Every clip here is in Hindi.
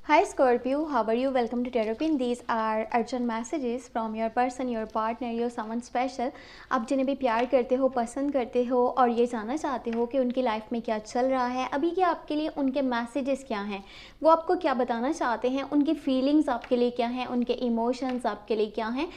Hi Scorpio, how are you? Welcome to Terrapin. These are urgent messages from your person, your partner, your someone special. आप जिन्हें भी प्यार करते हो, पसंद करते हो और ये जानना चाहते हो कि उनकी लाइफ में क्या चल रहा है, अभी के आपके लिए उनके मैसेजेस क्या हैं, वो आपको क्या बताना चाहते हैं, उनकी फीलिंग्स आपके लिए क्या हैं, उनके इमोशंस आपके लिए क्या हैं।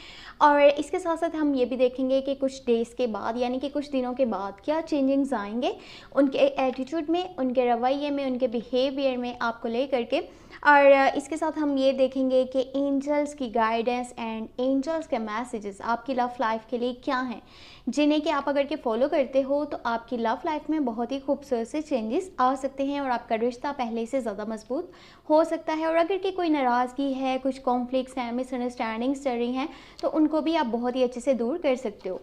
और इसके साथ साथ हम ये भी देखेंगे कि कुछ डेज़ के बाद यानी कि कुछ दिनों के बाद क्या चेंजिंग्स आएंगे उनके एटीट्यूड में, उनके रवैये में, उनके बिहेवियर में आपको लेकर के। और इसके साथ हम ये देखेंगे कि एंजल्स की गाइडेंस एंड एंजल्स के मैसेजेस आपकी लव लाइफ के लिए क्या हैं, जिन्हें कि आप अगर के फॉलो करते हो तो आपकी लव लाइफ में बहुत ही खूबसूरत से चेंजेस आ सकते हैं और आपका रिश्ता पहले से ज़्यादा मजबूत हो सकता है। और अगर कि कोई नाराज़गी है, कुछ कॉन्फ्लिक्ट्स हैं, मिसअंडरस्टैंडिंग्स चल रही हैं, तो उनको भी आप बहुत ही अच्छे से दूर कर सकते हो।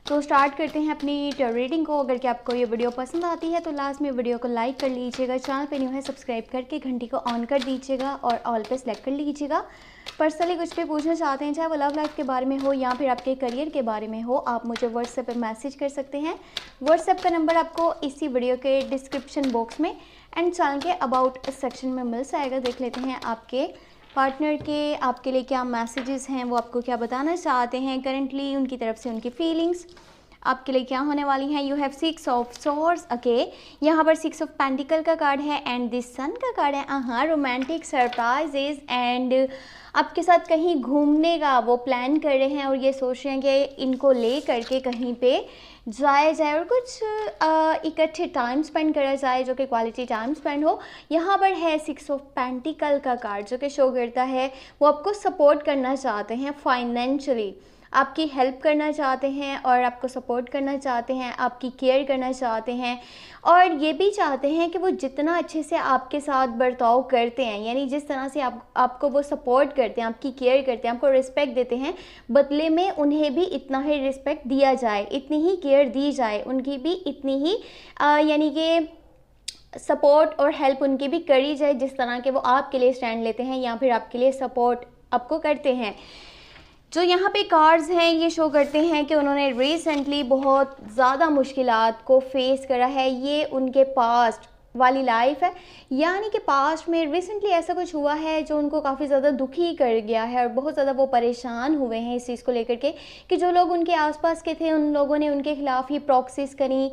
तो स्टार्ट करते हैं अपनी रीडिंग को। अगर कि आपको ये वीडियो पसंद आती है तो लास्ट में वीडियो को लाइक कर लीजिएगा, चैनल पे न्यू है सब्सक्राइब करके घंटी को ऑन कर दीजिएगा और ऑल पे सेलेक्ट कर लीजिएगा। पर्सनली कुछ भी पूछना चाहते हैं, चाहे वो लव लाइफ के बारे में हो या फिर आपके करियर के बारे में हो, आप मुझे व्हाट्सएप पे मैसेज कर सकते हैं। व्हाट्सएप का नंबर आपको इसी वीडियो के डिस्क्रिप्शन बॉक्स में एंड चैनल के अबाउट सेक्शन में मिल जाएगा। देख लेते हैं आपके पार्टनर के आपके लिए क्या मैसेजेस हैं, वो आपको क्या बताना चाहते हैं करेंटली, उनकी तरफ से उनकी फीलिंग्स आपके लिए क्या होने वाली हैं। You have 6 of swords. Okay, यहाँ पर 6 ऑफ पेंटिकल का कार्ड है एंड दिस सन का कार्ड है। हाँ, रोमांटिक सरप्राइजेज एंड आपके साथ कहीं घूमने का वो प्लान कर रहे हैं और ये सोच रहे हैं कि इनको ले करके कहीं पे जाया जाए और कुछ इकट्ठे टाइम स्पेंड करा जाए, जो कि क्वालिटी टाइम स्पेंड हो। यहाँ पर है 6 ऑफ पेंटिकल का कार्ड, जो कि शो करता है वो आपको सपोर्ट करना चाहते हैं फाइनेंशियली, आपकी हेल्प करना चाहते हैं और आपको सपोर्ट करना चाहते हैं, आपकी केयर करना चाहते हैं और ये भी चाहते हैं कि वो जितना अच्छे से आपके साथ बर्ताव करते हैं, यानी जिस तरह से आपको वो सपोर्ट करते हैं, आपकी केयर करते हैं, आपको रिस्पेक्ट देते हैं, बदले में उन्हें भी इतना ही रिस्पेक्ट दिया जाए, इतनी ही केयर दी जाए, उनकी भी इतनी ही यानी कि सपोर्ट और हेल्प उनकी भी करी जाए जिस तरह के वो आपके लिए स्टैंड लेते हैं या फिर आपके लिए सपोर्ट आपको करते हैं। जो यहाँ पे कार्ड्स हैं ये शो करते हैं कि उन्होंने रिसेंटली बहुत ज़्यादा मुश्किलात को फेस करा है। ये उनके पास्ट वाली लाइफ है, यानी कि पास्ट में रिसेंटली ऐसा कुछ हुआ है जो उनको काफ़ी ज़्यादा दुखी कर गया है और बहुत ज़्यादा वो परेशान हुए हैं इस चीज़ को लेकर के कि जो लोग उनके आसपास के थे उन लोगों ने उनके खिलाफ ही प्रॉक्सीज करी,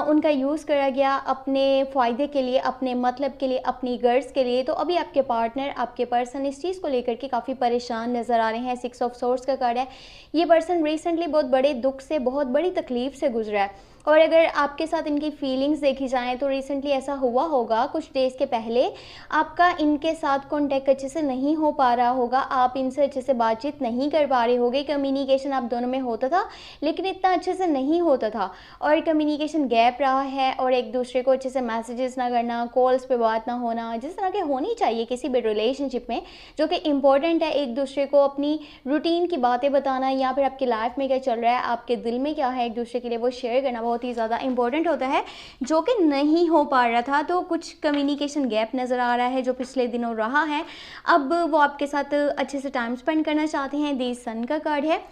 उनका यूज़ करा गया अपने फ़ायदे के लिए, अपने मतलब के लिए, अपनी गर्ज के लिए। तो अभी आपके पार्टनर, आपके पर्सन इस चीज़ को लेकर के काफ़ी परेशान नज़र आ रहे हैं। 6 ऑफ सोर्ड्स का कार्ड है। ये पर्सन रिसेंटली बहुत बड़े दुख से, बहुत बड़ी तकलीफ़ से गुजरा है और अगर आपके साथ इनकी फीलिंग्स देखी जाएँ तो रिसेंटली ऐसा हुआ होगा कुछ डेज़ के पहले आपका इनके साथ कॉन्टैक्ट अच्छे से नहीं हो पा रहा होगा, आप इनसे अच्छे से बातचीत नहीं कर पा रहे होगे। कम्युनिकेशन आप दोनों में होता था लेकिन इतना अच्छे से नहीं होता था और कम्युनिकेशन गैप रहा है और एक दूसरे को अच्छे से मैसेजेस ना करना, कॉल्स पे बात ना होना, जिस तरह के होनी चाहिए किसी भी रिलेशनशिप में, जो कि इम्पॉर्टेंट है। एक दूसरे को अपनी रूटीन की बातें बताना या फिर आपकी लाइफ में क्या चल रहा है, आपके दिल में क्या है, एक दूसरे के लिए वो शेयर करना बहुत ही ज़्यादा इंपॉर्टेंट होता है, जो कि नहीं हो पा रहा था। तो कुछ कम्युनिकेशन गैप नज़र आ रहा है जो पिछले दिनों रहा है। अब वो आपके साथ अच्छे से टाइम स्पेंड करना चाहते हैं। दी सन का कार्ड है।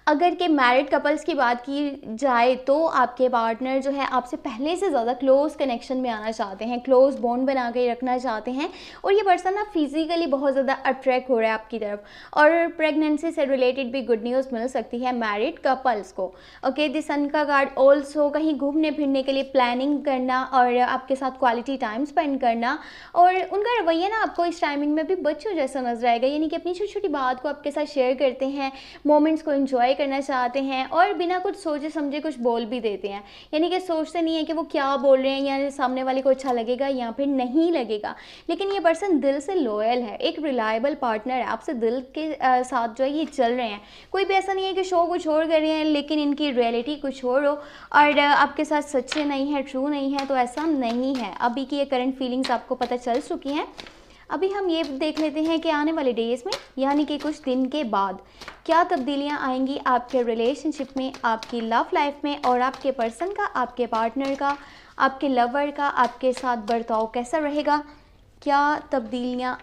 अगर के मैरिड कपल्स की बात की जाए तो आपके पार्टनर जो है आपसे पहले से ज़्यादा क्लोज़ कनेक्शन में आना चाहते हैं, क्लोज़ बॉन्ड बना के रखना चाहते हैं और ये पर्सन ना फिजिकली बहुत ज़्यादा अट्रैक्ट हो रहा है आपकी तरफ और प्रेगनेंसी से रिलेटेड भी गुड न्यूज़ मिल सकती है मैरिड कपल्स को। ओके, द सन का कार्ड ऑल्सो कहीं घूमने फिरने के लिए प्लानिंग करना और आपके साथ क्वालिटी टाइम स्पेंड करना और उनका रवैया ना आपको इस टाइमिंग में भी बच्चों जैसा नजर आएगा, यानी कि अपनी छोटी छोटी बात को आपके साथ शेयर करते हैं, मोमेंट्स को एंजॉय करना चाहते हैं और बिना कुछ सोचे समझे कुछ बोल भी देते हैं, यानी कि सोचते नहीं है कि वो क्या बोल रहे हैं या सामने वाले को अच्छा लगेगा या फिर नहीं लगेगा। लेकिन ये पर्सन दिल से लॉयल है, एक रिलायबल पार्टनर है, आपसे दिल के साथ जो है ये चल रहे हैं। कोई भी ऐसा नहीं है कि शो कुछ और कर रहे हैं लेकिन इनकी रियलिटी कुछ और हो और आपके साथ सच्चे नहीं है, ट्रू नहीं है, तो ऐसा नहीं है। अभी की ये करंट फीलिंग्स आपको पता चल चुकी हैं। अभी हम ये देख लेते हैं कि आने वाले डेज में यानी कि कुछ दिन के बाद क्या तब्दीलियां आएंगी आपके रिलेशनशिप में, आपकी लव लाइफ में और आपके पर्सन का, आपके पार्टनर का, आपके लवर का आपके साथ बर्ताव कैसा रहेगा, क्या तब्दीलियां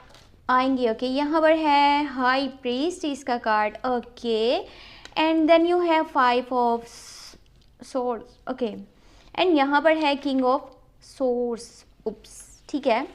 आएंगी। ओके, यहाँ पर है हाई प्रीस्टिस का card. Okay, and then you have 5 of swords. Okay, and यहाँ पर है किंग ऑफ सोर्ड्स। उप्स, ठीक है।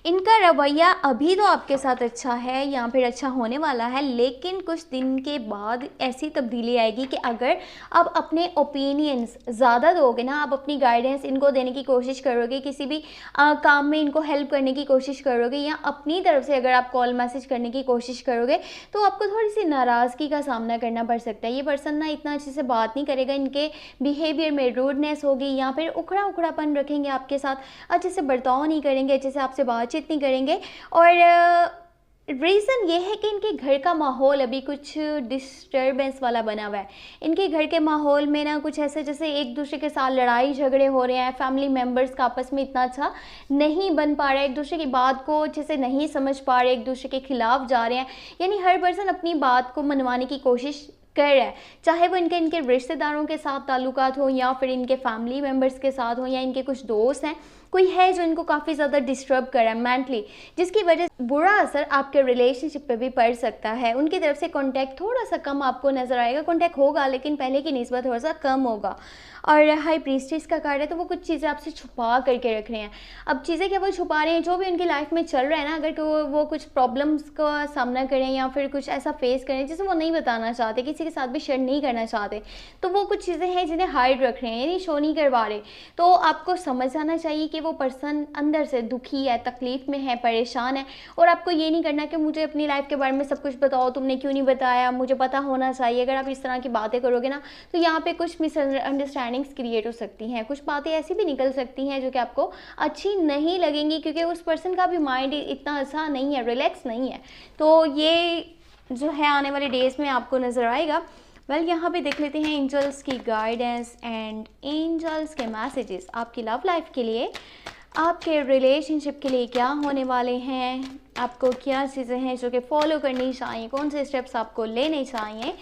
इनका रवैया अभी तो आपके साथ अच्छा है या फिर अच्छा होने वाला है, लेकिन कुछ दिन के बाद ऐसी तब्दीली आएगी कि अगर आप अपने ओपिनियंस ज़्यादा दोगे ना, आप अपनी गाइडेंस इनको देने की कोशिश करोगे, किसी भी काम में इनको हेल्प करने की कोशिश करोगे या अपनी तरफ से अगर आप कॉल मैसेज करने की कोशिश करोगे, तो आपको थोड़ी सी नाराज़गी का सामना करना पड़ सकता है। ये पर्सन ना इतना अच्छे से बात नहीं करेगा, इनके बिहेवियर में रूडनेस होगी या फिर उखड़ा उखड़ापन रखेंगे आपके साथ, अच्छे से बर्ताव नहीं करेंगे, अच्छे से आपसे बातचीत नहीं करेंगे। और रीज़न ये है कि इनके घर का माहौल अभी कुछ डिस्टर्बेंस वाला बना हुआ है। इनके घर के माहौल में ना कुछ ऐसे जैसे एक दूसरे के साथ लड़ाई झगड़े हो रहे हैं, फैमिली मेम्बर्स का आपस में इतना अच्छा नहीं बन पा रहा है, एक दूसरे की बात को अच्छे से नहीं समझ पा रहे, एक दूसरे के खिलाफ जा रहे हैं। यानी हर पर्सन अपनी बात को मनवाने की कोशिश कर रहा है, चाहे वो इनके रिश्तेदारों के साथ ताल्लुकात हो या फिर इनके फैमिली मेम्बर्स के साथ हो या इनके कुछ दोस्त हैं, कोई है जो इनको काफ़ी ज़्यादा डिस्टर्ब कर रहा है मेंटली, जिसकी वजह से बुरा असर आपके रिलेशनशिप पे भी पड़ सकता है। उनकी तरफ से कांटेक्ट थोड़ा सा कम आपको नज़र आएगा, कांटेक्ट होगा लेकिन पहले की निस्बत थोड़ा सा कम होगा। और हाई प्रीस्टेस का कार्ड है, तो वो कुछ चीज़ें आपसे छुपा करके रख रहे हैं। अब चीज़ें क्या वो छुपा रहे हैं, जो भी उनकी लाइफ में चल रहा है ना, अगर वो कुछ प्रॉब्लम्स का सामना करें या फिर कुछ ऐसा फेस करें जिसे वो नहीं बताना चाहते, किसी के साथ भी शेयर नहीं करना चाहते, तो वो कुछ चीज़ें हैं जिन्हें हाइड रख रहे हैं, यानी शो नहीं करवा रहे। तो आपको समझ आना चाहिए कि वो पर्सन अंदर से दुखी है, तकलीफ़ में है, परेशान है, और आपको ये नहीं करना कि मुझे अपनी लाइफ के बारे में सब कुछ बताओ, तुमने क्यों नहीं बताया, मुझे पता होना चाहिए। अगर आप इस तरह की बातें करोगे ना, तो यहाँ पे कुछ मिसअंडरस्टैंडिंग्स क्रिएट हो सकती हैं, कुछ बातें ऐसी भी निकल सकती हैं जो कि आपको अच्छी नहीं लगेंगी, क्योंकि उस पर्सन का भी माइंड इतना अच्छा नहीं है, रिलैक्स नहीं है। तो ये जो है आने वाले डेज़ में आपको नज़र आएगा। यहाँ पे देख लेते हैं एंजल्स की गाइडेंस एंड एंजल्स के मैसेजेस आपकी लव लाइफ के लिए, आपके रिलेशनशिप के लिए क्या होने वाले हैं, आपको क्या चीज़ें हैं जो कि फॉलो करनी चाहिए, कौन से स्टेप्स आपको लेने चाहिए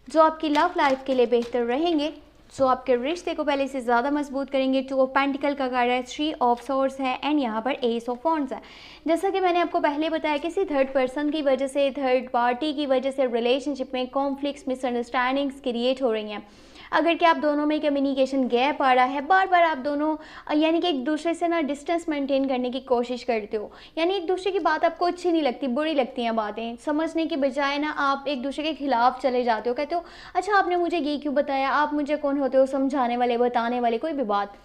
जो आपकी लव लाइफ के लिए बेहतर रहेंगे, जो आपके रिश्ते को पहले से ज़्यादा मजबूत करेंगे। 2 ऑफ पेंटिकल का कार्ड है, 3 ऑफ सोर्ड्स है एंड यहाँ पर एस ऑफ वॉन्ड्स है। जैसा कि मैंने आपको पहले बताया, किसी थर्ड पर्सन की वजह से, थर्ड पार्टी की वजह से रिलेशनशिप में कॉन्फ्लिक्ट्स, मिसअंडरस्टैंडिंग्स क्रिएट हो रही हैं। अगर कि आप दोनों में कम्युनिकेशन गैप आ रहा है, बार बार आप दोनों यानी कि एक दूसरे से ना डिस्टेंस मेंटेन करने की कोशिश करते हो, यानी एक दूसरे की बात आपको अच्छी नहीं लगती, बुरी लगती हैं बातें, समझने के बजाय ना आप एक दूसरे के खिलाफ चले जाते हो, कहते हो अच्छा आपने मुझे ये क्यों बताया, आप मुझे कौन होते हो समझाने वाले, बताने वाले, कोई भी बात।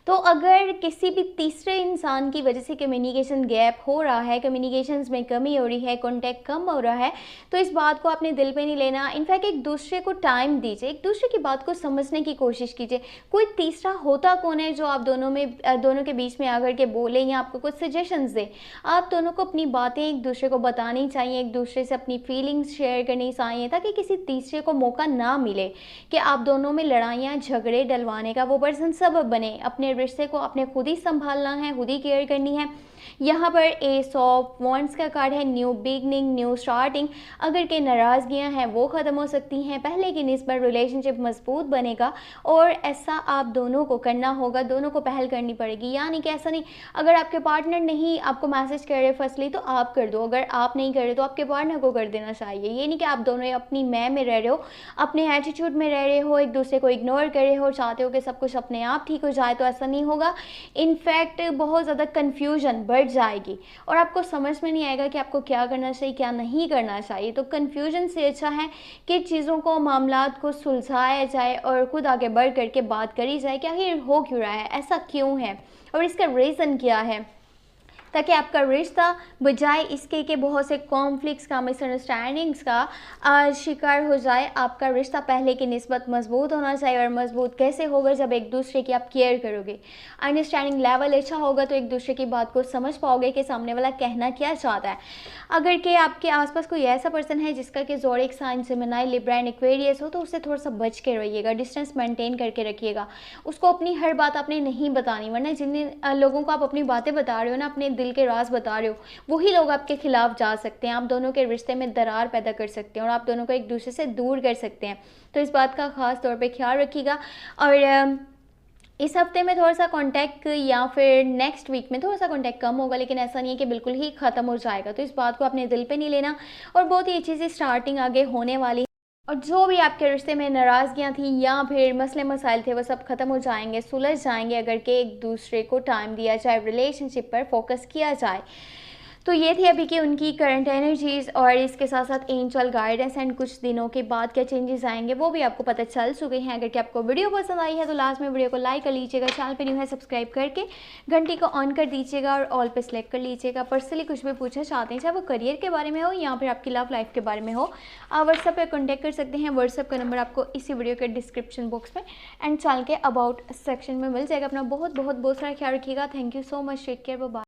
तो अगर किसी भी तीसरे इंसान की वजह से कम्युनिकेशन गैप हो रहा है, कम्युनिकेशंस में कमी हो रही है, कांटेक्ट कम हो रहा है, तो इस बात को आपने दिल पे नहीं लेना। इनफैक्ट एक दूसरे को टाइम दीजिए, एक दूसरे की बात को समझने की कोशिश कीजिए। कोई तीसरा होता कौन है जो आप दोनों के बीच में आकर के बोले या आपको कुछ सजेशंस दे। आप दोनों को अपनी बातें एक दूसरे को बतानी चाहिए, एक दूसरे से अपनी फीलिंग्स शेयर करनी चाहिए, ताकि किसी तीसरे को मौका ना मिले कि आप दोनों में लड़ाइयाँ झगड़े डलवाने का वो पर्सन सबब बने। अपने रिश्ते को आपने खुद ही संभालना है, खुद ही केयर करनी है। यहाँ पर एस ऑफ वॉन्ड्स का कार्ड है, न्यू बिगनिंग, न्यू स्टार्टिंग। अगर के नाराज़गियाँ हैं वो ख़त्म हो सकती हैं, पहले की निस्बत रिलेशनशिप मजबूत बनेगा, और ऐसा आप दोनों को करना होगा, दोनों को पहल करनी पड़ेगी। यानी कि ऐसा नहीं, अगर आपके पार्टनर नहीं आपको मैसेज कर रहे फर्स्टली तो आप कर दो, अगर आप नहीं कर रहे तो आपके पार्टनर को कर देना चाहिए। ये नहीं कि आप दोनों अपनी मैं में रह रहे हो, अपने एटीट्यूड में रह रहे हो, एक दूसरे को इग्नोर कर रहे हो, चाहते हो कि सब कुछ अपने आप ठीक हो जाए, तो ऐसा नहीं होगा। इनफैक्ट बहुत ज़्यादा कन्फ्यूजन बढ़ जाएगी और आपको समझ में नहीं आएगा कि आपको क्या करना चाहिए, क्या नहीं करना चाहिए। तो कन्फ्यूजन से अच्छा है कि चीज़ों को, मामलात को सुलझाया जाए और खुद आगे बढ़ करके बात करी जाए कि आखिर हो क्यों रहा है, ऐसा क्यों है और इसका रीज़न क्या है, ताकि आपका रिश्ता बजाय इसके कि बहुत से कॉन्फ्लिक्ट्स का, मिसअंडरस्टैंडिंग्स का शिकार हो जाए, आपका रिश्ता पहले की निस्बत मजबूत होना चाहिए। और मजबूत कैसे होगा, जब एक दूसरे की आप केयर करोगे, अंडरस्टैंडिंग लेवल अच्छा होगा, तो एक दूसरे की बात को समझ पाओगे कि सामने वाला कहना क्या चाहता है। अगर कि आपके आसपास कोई ऐसा पर्सन है जिसका कि zodiac sign Gemini, Libra and Aquarius हो, तो उससे थोड़ा सा बच के रहिएगा, डिस्टेंस मेंटेन करके रखिएगा। उसको अपनी हर बात आपने नहीं बतानी, वरना जिन लोगों को आप अपनी बातें बता रहे हो ना, अपने दिल के राज बता रहे हो, वही लोग आपके खिलाफ जा सकते हैं, आप दोनों के रिश्ते में दरार पैदा कर सकते हैं और आप दोनों को एक दूसरे से दूर कर सकते हैं। तो इस बात का खास तौर पे ख्याल रखिएगा। और इस हफ्ते में थोड़ा सा कांटेक्ट या फिर नेक्स्ट वीक में थोड़ा सा कांटेक्ट कम होगा, लेकिन ऐसा नहीं है कि बिल्कुल ही ख़त्म हो जाएगा। तो इस बात को अपने दिल पे नहीं लेना और बहुत ही अच्छी सी स्टार्टिंग आगे होने वाली। और जो भी आपके रिश्ते में नाराज़गियाँ थी या फिर मसले मसाइल थे वो सब ख़त्म हो जाएंगे, सुलझ जाएंगे अगर के एक दूसरे को टाइम दिया जाए, रिलेशनशिप पर फोकस किया जाए। तो ये थी अभी की उनकी करंट एनर्जीज़ और इसके साथ साथ एंजल गाइडेंस एंड कुछ दिनों के बाद क्या चेंजेस आएंगे वो भी आपको पता चल चुके हैं। अगर कि आपको वीडियो पसंद आई है तो लास्ट में वीडियो को लाइक कर लीजिएगा, चैनल पे न्यू है सब्सक्राइब करके घंटी को ऑन कर दीजिएगा और ऑल पे सेलेक्ट कर लीजिएगा। पर्सनली कुछ भी पूछना चाहते हैं, चाहे वो करियर के बारे में हो या फिर आपकी लव लाइफ के बारे में हो, आप व्हाट्सएप पर कॉन्टैक्ट कर सकते हैं। व्हाट्सएप का नंबर आपको इसी वीडियो के डिस्क्रिप्शन बॉक्स में एंड चैनल के अबाउट सेक्शन में मिल जाएगा। अपना बहुत बहुत बहुत सारा ख्याल रखिएगा। Thank you so much, take care, bye.